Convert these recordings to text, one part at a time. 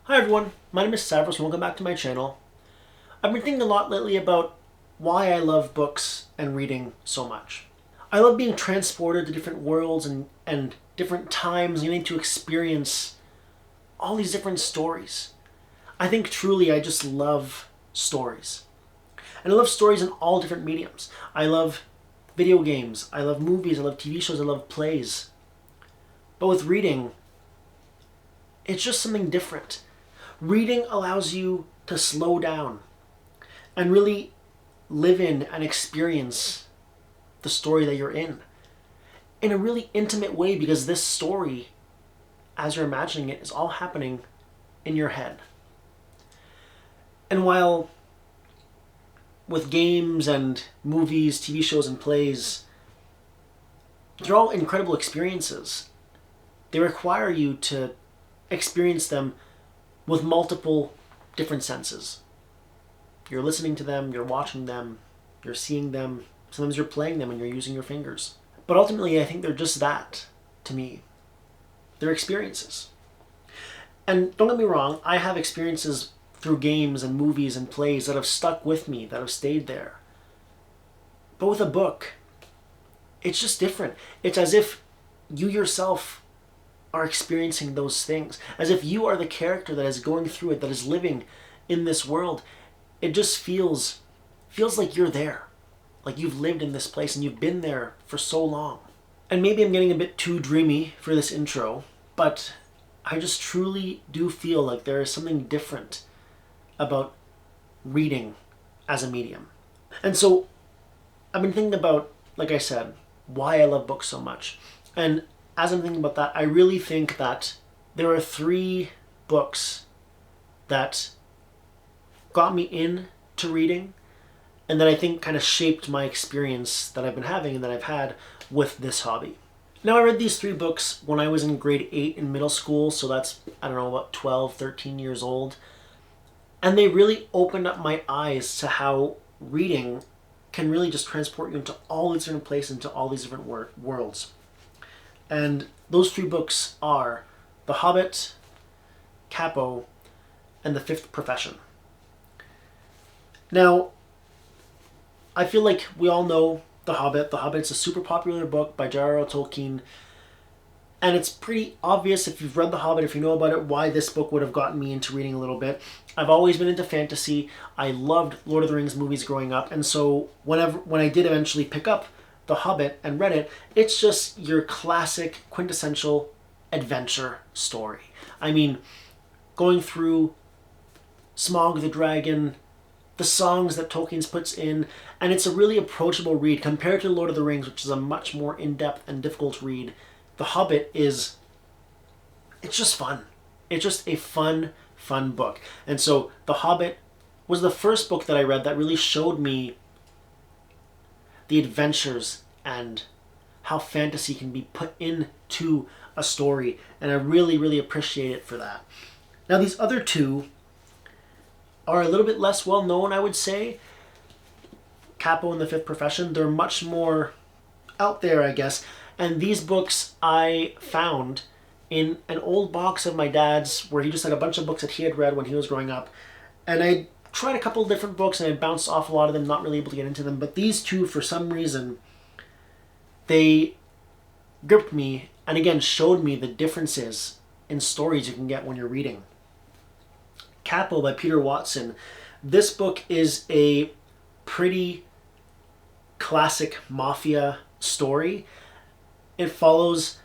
Hi everyone, my name is Savros and welcome back to my channel. I've been thinking a lot lately about why I love books and reading so much. I love being transported to different worlds and different times and getting to experience all these different stories. I think truly I just love stories. And I love stories in all different mediums. I love video games, I love movies, I love TV shows, I love plays. But with reading, it's just something different. Reading allows you to slow down and really live in and experience the story that you're in a really intimate way, because this story, as you're imagining it, is all happening in your head. And while with games and movies, TV shows, and plays, they're all incredible experiences, they require you to experience them with multiple different senses. You're listening to them, you're watching them, you're seeing them, sometimes you're playing them and you're using your fingers. But ultimately, I think they're just that to me. They're experiences. And don't get me wrong, I have experiences through games and movies and plays that have stuck with me, that have stayed there. But with a book, it's just different. It's as if you yourself are experiencing those things, as if you are the character that is going through it, that is living in this world. It just feels like you're there, like you've lived in this place and you've been there for so long. And maybe I'm getting a bit too dreamy for this intro, but I just truly do feel like there is something different about reading as a medium. And so I've been thinking about, like I said, why I love books so much. And as I'm thinking about that, I really think that there are 3 books that got me into reading and that I think kind of shaped my experience that I've been having and that I've had with this hobby. Now, I read these 3 books when I was in grade 8 in middle school, so that's, I don't know, about 12, 13 years old. And they really opened up my eyes to how reading can really just transport you into all these different places, into all these different worlds. And those 3 books are The Hobbit, Capo, and The Fifth Profession. Now, I feel like we all know The Hobbit. The Hobbit's a super popular book by J.R.R. Tolkien. And it's pretty obvious if you've read The Hobbit, if you know about it, why this book would have gotten me into reading a little bit. I've always been into fantasy. I loved Lord of the Rings movies growing up. And so when I did eventually pick up The Hobbit and read it, it's just your classic quintessential adventure story. I mean, going through Smaug the Dragon, the songs that Tolkien puts in, and it's a really approachable read compared to Lord of the Rings, which is a much more in-depth and difficult read. The Hobbit it's just fun. It's just a fun book. And so The Hobbit was the first book that I read that really showed me the adventures and how fantasy can be put into a story, and I really, really appreciate it for that. Now, these other 2 are a little bit less well known, I would say. Capo and The Fifth Profession, they're much more out there, I guess. And these books I found in an old box of my dad's, where he just had a bunch of books that he had read when he was growing up. And I tried a couple of different books and I bounced off a lot of them, not really able to get into them. But these 2, for some reason, they gripped me and again showed me the differences in stories you can get when you're reading. Capo by Peter Watson. This book is a pretty classic mafia story. It follows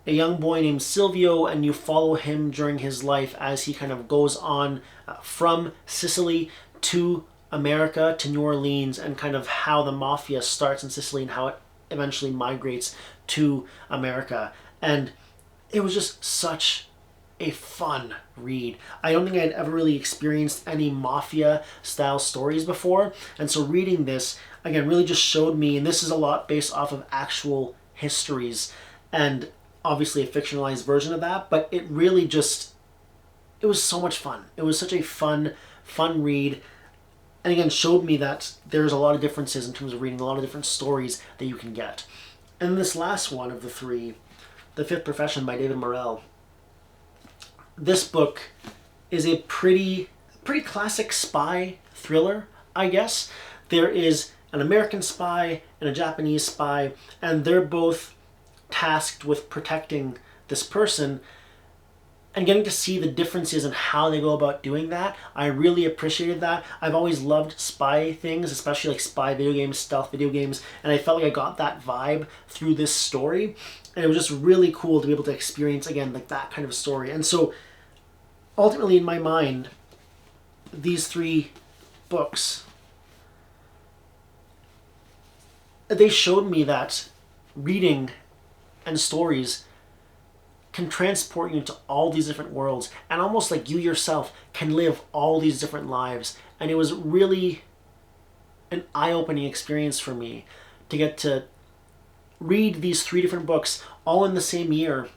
a young boy named Silvio, and you follow him during his life as he kind of goes on from Sicily to America, to New Orleans, and kind of how the mafia starts in Sicily and how it eventually migrates to America. And it was just such a fun read. I don't think I'd ever really experienced any mafia style stories before, and so reading this again really just showed me, and this is a lot based off of actual histories and obviously a fictionalized version of that, but it really just, it was so much fun. It was such a fun read, and again showed me that there's a lot of differences in terms of reading, a lot of different stories that you can get. And this last one of the 3, The Fifth Profession by David Morrell, this book is a pretty classic spy thriller, I guess. There is an American spy and a Japanese spy, and they're both tasked with protecting this person, and getting to see the differences in how they go about doing that. I really appreciated that. I've always loved spy things, especially like spy video games, stealth video games, and I felt like I got that vibe through this story, and it was just really cool to be able to experience, again, like that kind of story. And so ultimately, in my mind, these three books, they showed me that reading and stories can transport you into all these different worlds, and almost like you yourself can live all these different lives. And it was really an eye-opening experience for me to get to read these three different books all in the same year,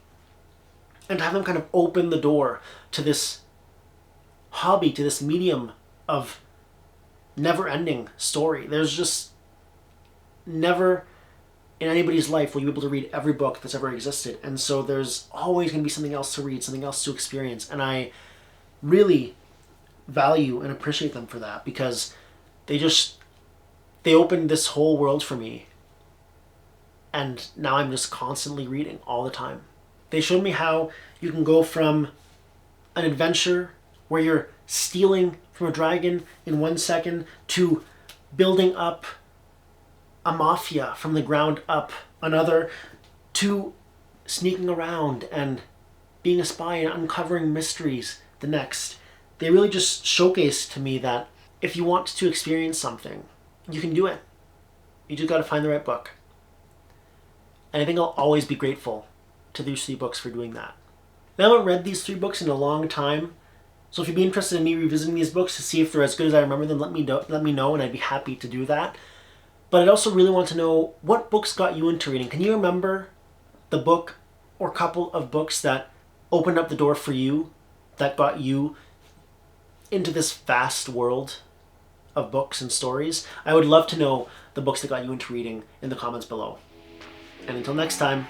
and to have them kind of open the door to this hobby, to this medium of never-ending story. There's just never in anybody's life will you be able to read every book that's ever existed. And so there's always going to be something else to read, something else to experience. And I really value and appreciate them for that, because they opened this whole world for me. And now I'm just constantly reading all the time. They showed me how you can go from an adventure where you're stealing from a dragon in 1 second to building up a mafia from the ground up another, to sneaking around and being a spy and uncovering mysteries the next. They really just showcased to me that if you want to experience something, you can do it. You just got to find the right book. And I think I'll always be grateful to these three books for doing that. Now, I haven't read these three books in a long time, so if you'd be interested in me revisiting these books to see if they're as good as I remember them, let me know, and I'd be happy to do that. But I'd also really want to know, what books got you into reading? Can you remember the book or couple of books that opened up the door for you, that got you into this vast world of books and stories? I would love to know the books that got you into reading in the comments below. And until next time,